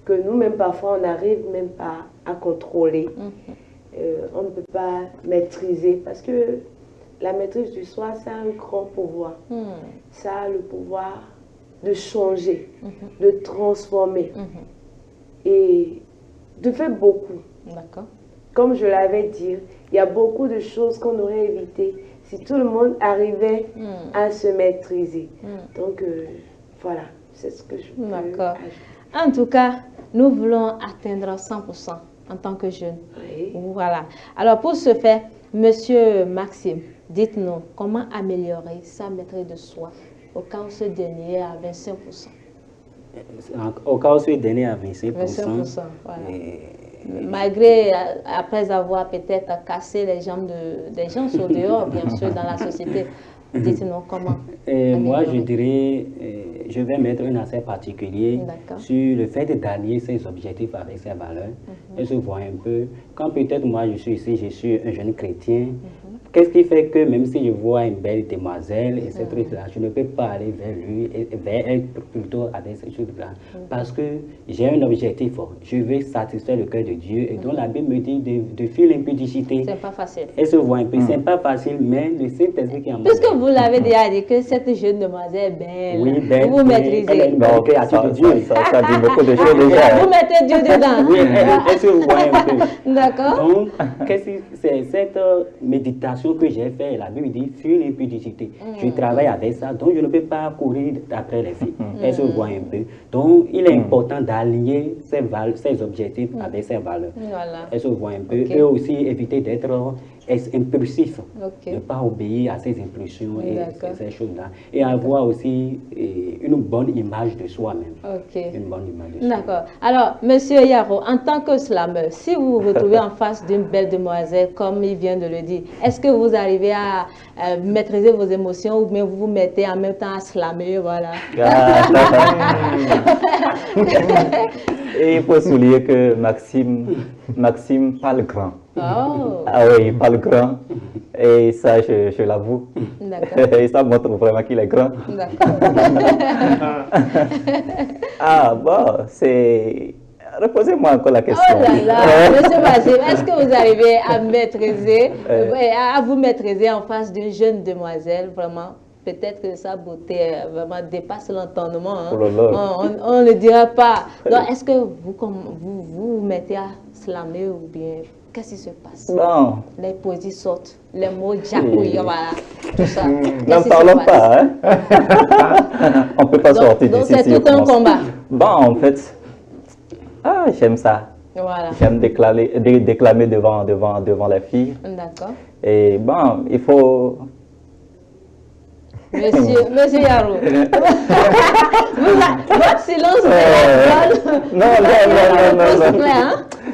que nous-mêmes parfois on n'arrive même pas à contrôler. On ne peut pas maîtriser parce que la maîtrise du soi, ça a un grand pouvoir. Ça a le pouvoir de changer, de transformer et de faire beaucoup. D'accord. Comme je l'avais dit, il y a beaucoup de choses qu'on aurait évitées si tout le monde arrivait à se maîtriser. Donc, voilà, c'est ce que je peux ajouter. En tout cas, nous voulons atteindre 100% en tant que jeunes. Oui. Voilà. Alors, pour ce faire, Monsieur Maxime, dites-nous comment améliorer sa maîtrise de soi au cas où ce dernier est à 25%. Au cas où ce dernier est à 25%, voilà. Malgré, après avoir peut-être cassé les jambes des gens sur dehors, bien sûr, dans la société, dites-nous comment. Moi, je dirais, je vais mettre un accent particulier sur le fait d'allier ses objectifs avec ses valeurs. Et se voir un peu, quand peut-être moi je suis ici, je suis un jeune chrétien, qu'est-ce qui fait que même si je vois une belle demoiselle et cette truc-là, je ne peux pas aller vers lui, et vers elle plutôt avec ces choses-là. Parce que j'ai un objectif fort. Je veux satisfaire le cœur de Dieu. Et donc la Bible me dit de fuir l'impudicité. C'est pas facile. Elle se voit un peu. C'est pas facile, mais le Saint-Esprit qui en puisque vous l'avez déjà dit que cette jeune demoiselle est belle. Oui, belle. Vous maîtrisez. Elle a une belle créature de Dieu. Ça dit beaucoup de choses déjà. Vous mettez Dieu dedans. Oui, elle se voit un peu. D'accord. Donc, c'est cette méditation que j'ai fait, la Bible dit fuir l'impudicité. Je travaille avec ça, donc je ne peux pas courir après les filles. Elle se voit un peu. Donc, il est important d'allier ses objectifs avec ses valeurs. Voilà. Elle se voit un peu. Et aussi éviter d'être impulsif. Ne pas obéir à ses impulsions et ces choses-là. Et avoir aussi une bonne image de soi-même. Une bonne image de soi-même. D'accord. Alors, Monsieur Yaro, en tant que slameur, si vous vous retrouvez en face d'une belle demoiselle, comme il vient de le dire, est-ce que vous arrivez à maîtriser vos émotions ou bien vous vous mettez en même temps à slammer, voilà. Et il faut souligner que Maxime parle grand. Oh. Ah oui, il parle grand. Et ça, je l'avoue. Et ça montre vraiment qu'il est grand. Ah bon, c'est... Reposez-moi encore la question. Oh là là, Monsieur Maxime, est-ce que vous arrivez à maîtriser, à vous maîtriser en face d'une jeune demoiselle, vraiment? Peut-être que sa beauté vraiment dépasse l'entendement. Hein. On ne le dira pas. Donc, est-ce que vous mettez à slammer ou bien qu'est-ce qui se passe? Bon. Les poésies sortent, les mots jacouillent, voilà, tout ça. N'en parlons pas. Hein? On ne peut pas sortir d'ici. Donc, c'est tout un combat. Bon, en fait, Ah, j'aime ça. Voilà. J'aime déclamer devant les filles. D'accord. Et bon, il faut... Monsieur Yarou, votre silence non.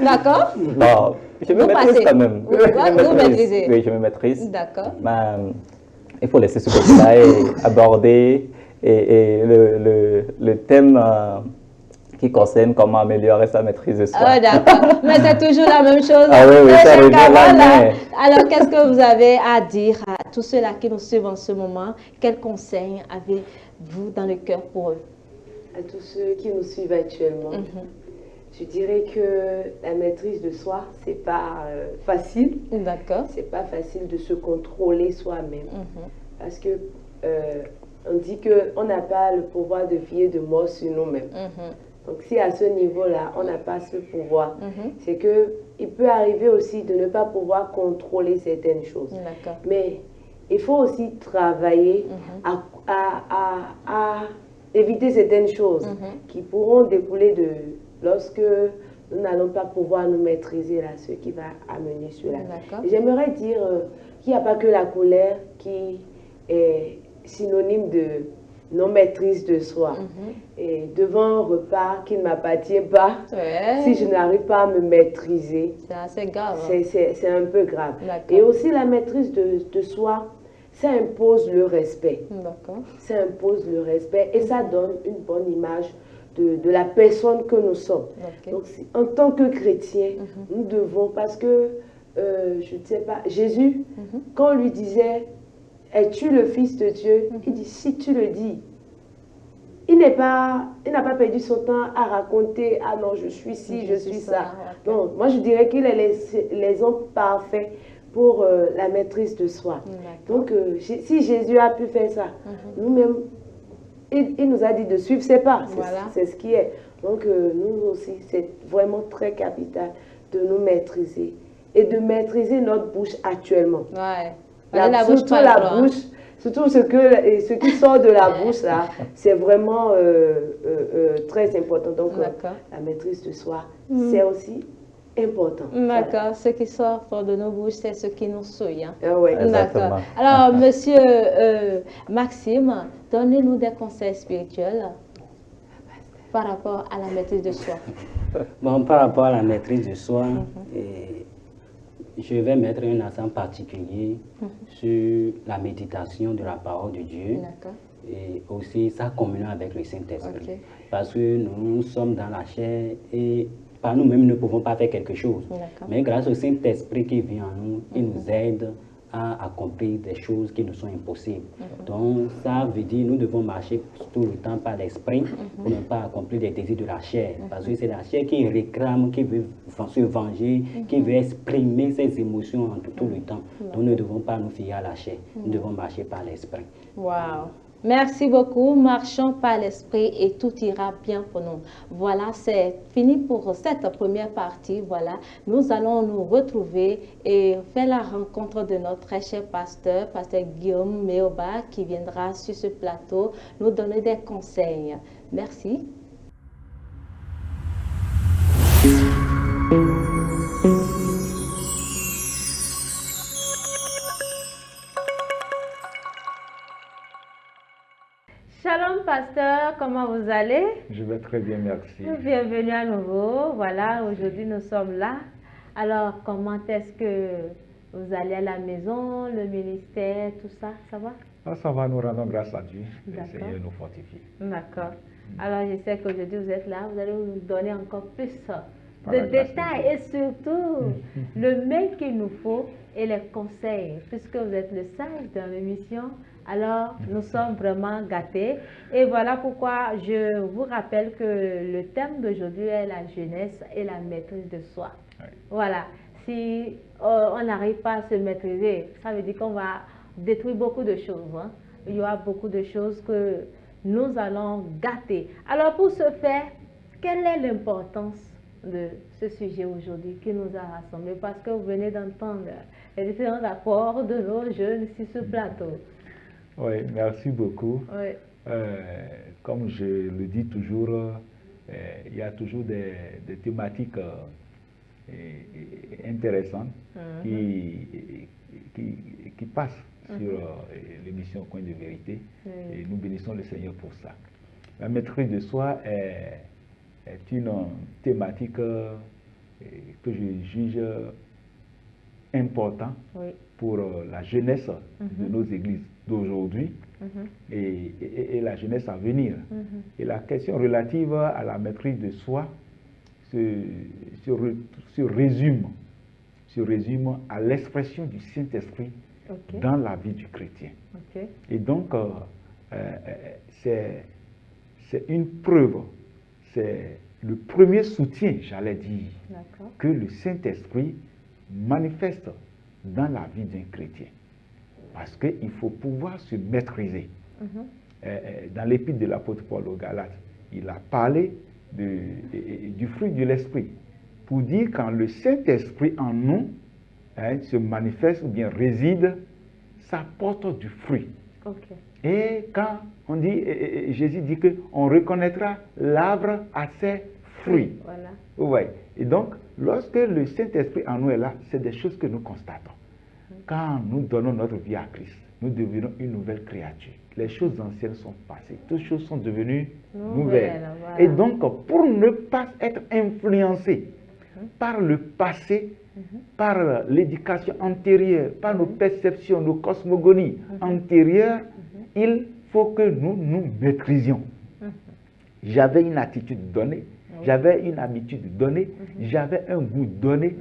D'accord? Bon, je me maîtrise quand même. Vous maîtrisez? Oui, je me maîtrise. D'accord. Il faut laisser ce côté-là et aborder le thème qui concerne comment améliorer sa maîtrise de soi. Ah, d'accord. Mais c'est toujours la même chose. Ah oui, ça revient là. Alors, qu'est-ce que vous avez à dire à tous ceux-là qui nous suivent en ce moment? Quels conseils avez-vous dans le cœur pour eux? À tous ceux qui nous suivent actuellement, je dirais que la maîtrise de soi, c'est pas facile. D'accord. C'est pas facile de se contrôler soi-même. Parce que on dit qu'on n'a pas le pouvoir de vie et de mort sur nous-mêmes. Donc si à ce niveau-là, on n'a pas ce pouvoir, c'est qu'il peut arriver aussi de ne pas pouvoir contrôler certaines choses. Mais il faut aussi travailler à éviter certaines choses qui pourront découler de lorsque nous n'allons pas pouvoir nous maîtriser là, ce qui va amener cela. J'aimerais dire qu'il n'y a pas que la colère qui est synonyme de non-maîtrise de soi. Et devant un repas qui ne m'appartient pas, si je n'arrive pas à me maîtriser, c'est assez grave. C'est un peu grave. Et aussi la maîtrise de soi, ça impose le respect. Ça impose le respect et ça donne une bonne image de la personne que nous sommes. Donc, en tant que chrétien, nous devons, parce que, je ne sais pas, Jésus, quand on lui disait, es-tu le Fils de Dieu? Il dit, si tu le dis. Il n'a pas perdu son temps à raconter, ah non, je suis ci, je suis ça. Non, moi je dirais qu'il est l'exemple parfait pour la maîtrise de soi. Donc, si Jésus a pu faire ça, nous-mêmes, il nous a dit de suivre ses pas. C'est ce qui est. Donc, nous aussi, c'est vraiment très capital de nous maîtriser et de maîtriser notre bouche actuellement. Surtout ce qui sort de la bouche, là, c'est vraiment très important. Donc, la maîtrise de soi, c'est aussi important. D'accord. Ce qui sort de nos bouches, c'est ce qui nous souille. Hein? D'accord. Alors, monsieur Maxime, donnez-nous des conseils spirituels par rapport à la maîtrise de soi. Bon, par rapport à la maîtrise de soi, je vais mettre un accent particulier sur la méditation de la parole de Dieu et aussi sa communion avec le Saint-Esprit. Parce que nous sommes dans la chair et par nous-mêmes, nous ne pouvons pas faire quelque chose. Mais grâce au Saint-Esprit qui vient en nous, il nous aide à accomplir des choses qui nous sont impossibles. Donc, ça veut dire que nous devons marcher tout le temps par l'esprit pour ne pas accomplir les désirs de la chair. Parce que c'est la chair qui réclame, qui veut se venger, qui veut exprimer ses émotions tout le temps. Donc, nous ne devons pas nous fier à la chair. Nous devons marcher par l'esprit. Wow! Merci beaucoup. Marchons par l'esprit et tout ira bien pour nous. Voilà, c'est fini pour cette première partie. Voilà, nous allons nous retrouver et faire la rencontre de notre très cher pasteur, pasteur Guillaume Meoba, qui viendra sur ce plateau nous donner des conseils. Merci. Shalom pasteur, comment vous allez? Je vais très bien, merci. Bienvenue à nouveau. Voilà, aujourd'hui nous sommes là. Alors, comment est-ce que vous allez à la maison, le ministère, tout ça, ça va? Ça va, nous rendons grâce à Dieu. Le Seigneur nous fortifie. D'accord. Alors, je sais qu'aujourd'hui vous êtes là, vous allez nous donner encore plus de détails et surtout le mail qu'il nous faut et les conseils, puisque vous êtes le sage dans l'émission. Alors, nous sommes vraiment gâtés. Et voilà pourquoi je vous rappelle que le thème d'aujourd'hui est la jeunesse et la maîtrise de soi. Oui. Voilà. Si on n'arrive pas à se maîtriser, ça veut dire qu'on va détruire beaucoup de choses. Hein. Il y aura beaucoup de choses que nous allons gâter. Alors, pour ce faire, quelle est l'importance de ce sujet aujourd'hui qui nous a rassemblés? Parce que vous venez d'entendre les différents rapports de nos jeunes sur ce plateau. Oui, merci beaucoup. Oui. Comme je le dis toujours, il y a toujours des thématiques intéressantes qui passent sur l'émission Coin de vérité. Et nous bénissons le Seigneur pour ça. La maîtrise de soi est une thématique que je juge importante pour la jeunesse de nos églises d'aujourd'hui et la jeunesse à venir. Et la question relative à la maîtrise de soi se résume à l'expression du Saint-Esprit dans la vie du chrétien. Et donc, c'est une preuve, c'est le premier soutien, j'allais dire, que le Saint-Esprit manifeste dans la vie d'un chrétien. Parce qu'il faut pouvoir se maîtriser. Dans l'épître de l'apôtre Paul aux Galates, il a parlé du fruit de l'esprit, pour dire quand le Saint-Esprit en nous se manifeste ou bien réside, ça porte du fruit. Et quand on dit, Jésus dit qu'on reconnaîtra l'arbre à ses fruits. Ouais. Et donc, lorsque le Saint-Esprit en nous est là, c'est des choses que nous constatons. Quand nous donnons notre vie à Christ, nous devenons une nouvelle créature. Les choses anciennes sont passées, toutes choses sont devenues nouvelles. Voilà. Et donc, pour ne pas être influencé par le passé, par l'éducation antérieure, par nos perceptions, nos cosmogonies antérieures, il faut que nous nous maîtrisions. J'avais une attitude donnée, j'avais une habitude donnée, j'avais un goût donné,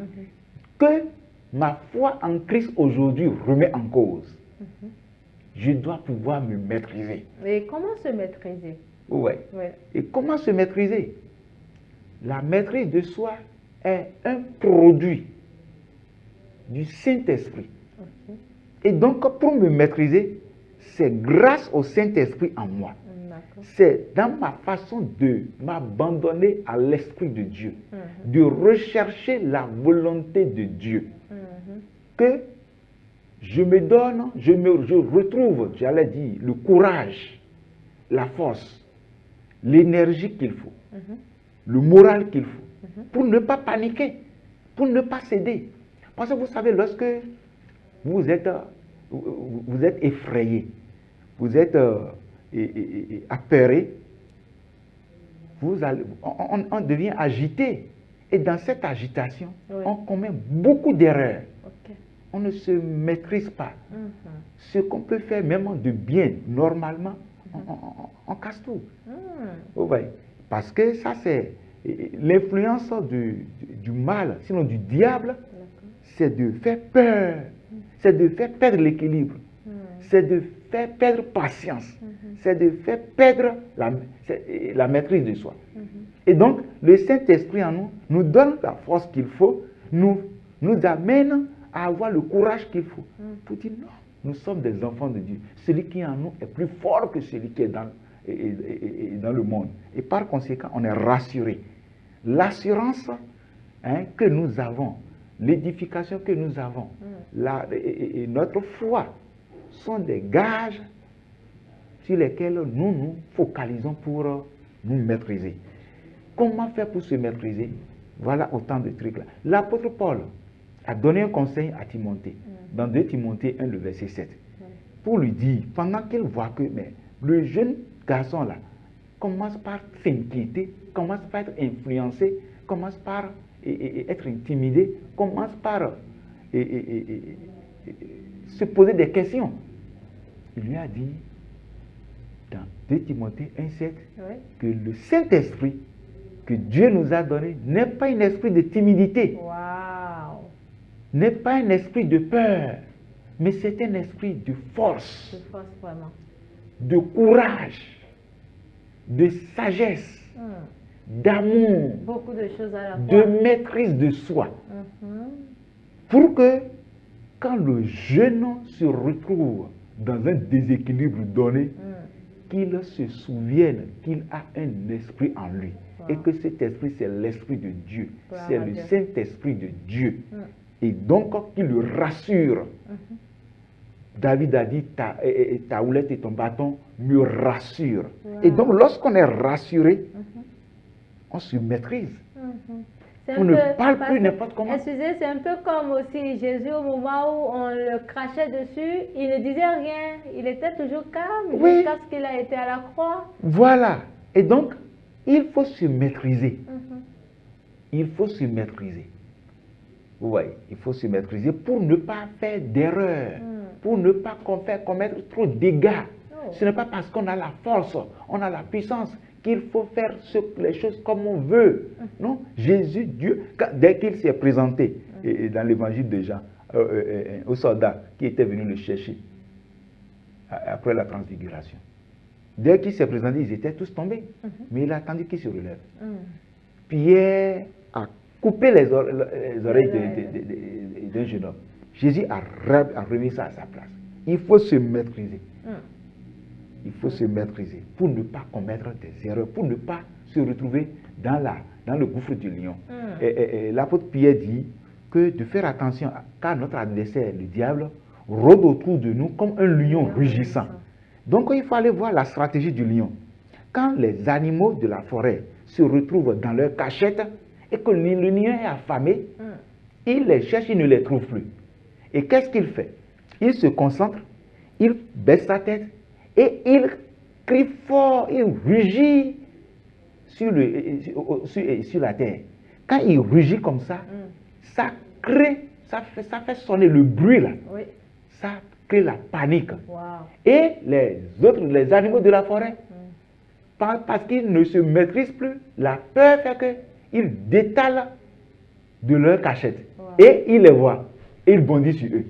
que ma foi en Christ aujourd'hui remet en cause. Je dois pouvoir me maîtriser. Et comment se maîtriser? Oui. Et comment se maîtriser? La maîtrise de soi est un produit du Saint-Esprit. Et donc, pour me maîtriser, c'est grâce au Saint-Esprit en moi. C'est dans ma façon de m'abandonner à l'Esprit de Dieu, de rechercher la volonté de Dieu, que je me donne, je retrouve, j'allais dire, le courage, la force, l'énergie qu'il faut, le moral qu'il faut, pour ne pas paniquer, pour ne pas céder. Parce que vous savez, lorsque vous êtes effrayé, vous êtes apeuré, on devient agité. Et dans cette agitation, on commet beaucoup d'erreurs. On ne se maîtrise pas. Ce qu'on peut faire même de bien, normalement, on casse tout. Vous voyez? Parce que ça, c'est l'influence du mal, sinon du diable, c'est de faire peur, c'est de faire perdre l'équilibre, c'est de faire perdre patience, c'est de faire perdre la maîtrise de soi. Et donc, le Saint-Esprit en nous, nous donne la force qu'il faut, nous amène à avoir le courage qu'il faut, pour dire non, nous sommes des enfants de Dieu. Celui qui est en nous est plus fort que celui qui est dans le monde. Et par conséquent, on est rassuré. L'assurance que nous avons, l'édification que nous avons, et notre foi sont des gages sur lesquels nous nous focalisons pour nous maîtriser. Comment faire pour se maîtriser? Voilà autant de trucs là. L'apôtre Paul a donné un conseil à Timothée, dans 2 Timothée 1, le verset 7, pour lui dire, pendant qu'il voit que le jeune garçon là commence par s'inquiéter, commence par être influencé, commence par être intimidé, commence par se poser des questions. Il lui a dit, dans 2 Timothée 1,7, que le Saint-Esprit que Dieu nous a donné n'est pas un esprit de timidité, n'est pas un esprit de peur, mais c'est un esprit de force, vraiment. De courage, de sagesse, d'amour, beaucoup de choses à la fois, de maîtrise de soi. Pour que quand le jeune se retrouve dans un déséquilibre donné, qu'il se souvienne qu'il a un esprit en lui. Et que cet esprit, c'est l'esprit de Dieu. C'est le Saint-Esprit de Dieu. Et donc, qu'il le rassure. David a dit, ta houlette et ton bâton me rassurent. Et donc, lorsqu'on est rassuré, on se maîtrise. On ne parle plus n'importe comment. Excusez, c'est un peu comme aussi Jésus au moment où on le crachait dessus, il ne disait rien, il était toujours calme jusqu'à ce qu'il a été à la croix. Voilà. Et donc, il faut se maîtriser. Il faut se maîtriser. Oui, il faut se maîtriser pour ne pas faire d'erreur, pour ne pas commettre trop de dégâts. Ce n'est pas parce qu'on a la force, on a la puissance qu'il faut faire les choses comme on veut. Non, Jésus, Dieu, dès qu'il s'est présenté dans l'évangile de Jean, aux soldats qui étaient venus le chercher après la transfiguration, dès qu'il s'est présenté, ils étaient tous tombés. Mais il a attendu qu'ils se relèvent. Pierre a coupé les oreilles d'un jeune homme. Jésus a remis ça à sa place. Il faut se maîtriser. Il faut se maîtriser pour ne pas commettre des erreurs, pour ne pas se retrouver dans le gouffre du lion. Et l'apôtre Pierre dit que de faire attention car notre adversaire, le diable, rôde autour de nous comme un lion rugissant. Donc il faut aller voir la stratégie du lion. Quand les animaux de la forêt se retrouvent dans leur cachette et que le lion est affamé, il les cherche, il ne les trouve plus. Et qu'est-ce qu'il fait? Il se concentre, il baisse sa tête, et il crie fort, il rugit sur la terre. Quand il rugit comme ça, ça fait sonner le bruit là. Ça crée la panique. Et les animaux de la forêt, parce qu'ils ne se maîtrisent plus, la peur fait qu'ils détalent de leur cachette. Et ils les voient. Et ils bondissent sur eux.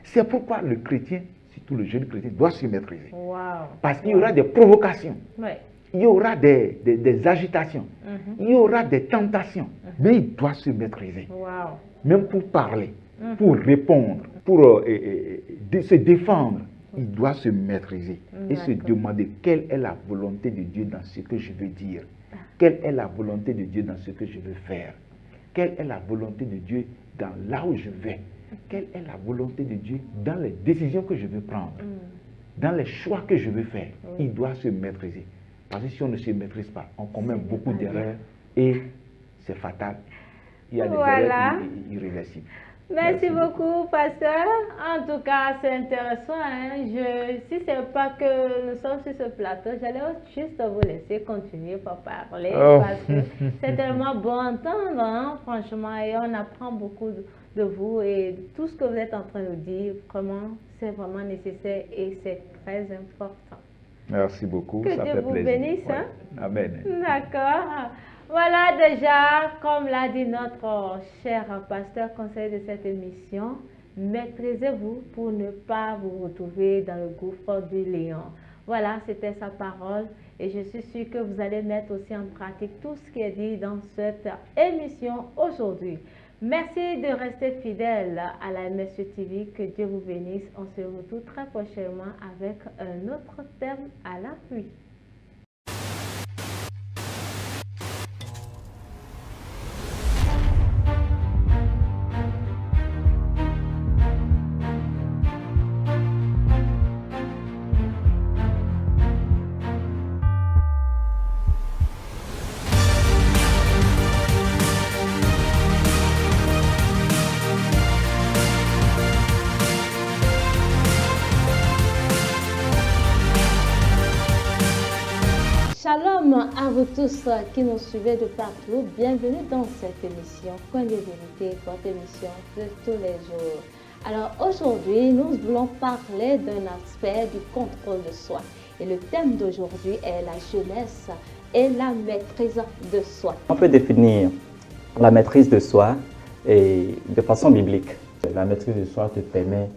C'est pourquoi le chrétien, surtout le jeune chrétien, doit se maîtriser. Parce qu'il y aura des provocations. Il y aura des agitations. Il y aura des tentations. Mais il doit se maîtriser. Même pour parler, pour répondre, pour se défendre. Il doit se maîtriser et se demander quelle est la volonté de Dieu dans ce que je veux dire. Quelle est la volonté de Dieu dans ce que je veux faire. Quelle est la volonté de Dieu dans là où je vais. Quelle est la volonté de Dieu dans les décisions que je veux prendre, dans les choix que je veux faire. Il doit se maîtriser. Parce que si on ne se maîtrise pas, on commet beaucoup d'erreurs et c'est fatal. Il y a des erreurs irréversibles. Merci beaucoup, pasteur. En tout cas, c'est intéressant. Si ce n'est pas que nous sommes sur ce plateau, j'allais juste vous laisser continuer pour parler. Parce que c'est tellement bon à entendre, franchement, et on apprend beaucoup de vous et tout ce que vous êtes en train de dire. Vraiment, c'est vraiment nécessaire et c'est très important. Merci beaucoup. Que Dieu vous bénisse. Amen. D'accord. Voilà déjà, comme l'a dit notre cher pasteur conseil de cette émission, maîtrisez-vous pour ne pas vous retrouver dans le gouffre du lion. Voilà, c'était sa parole et je suis sûre que vous allez mettre aussi en pratique tout ce qui est dit dans cette émission aujourd'hui. Merci de rester fidèle à la MSU TV, que Dieu vous bénisse. On se retrouve très prochainement avec un autre thème à l'appui. Shalom à vous tous qui nous suivez de partout. Bienvenue dans cette émission Coin de vérité, votre émission de tous les jours. Alors aujourd'hui, nous voulons parler d'un aspect du contrôle de soi. Et le thème d'aujourd'hui est la jeunesse et la maîtrise de soi. On peut définir la maîtrise de soi de façon biblique. La maîtrise de soi te permet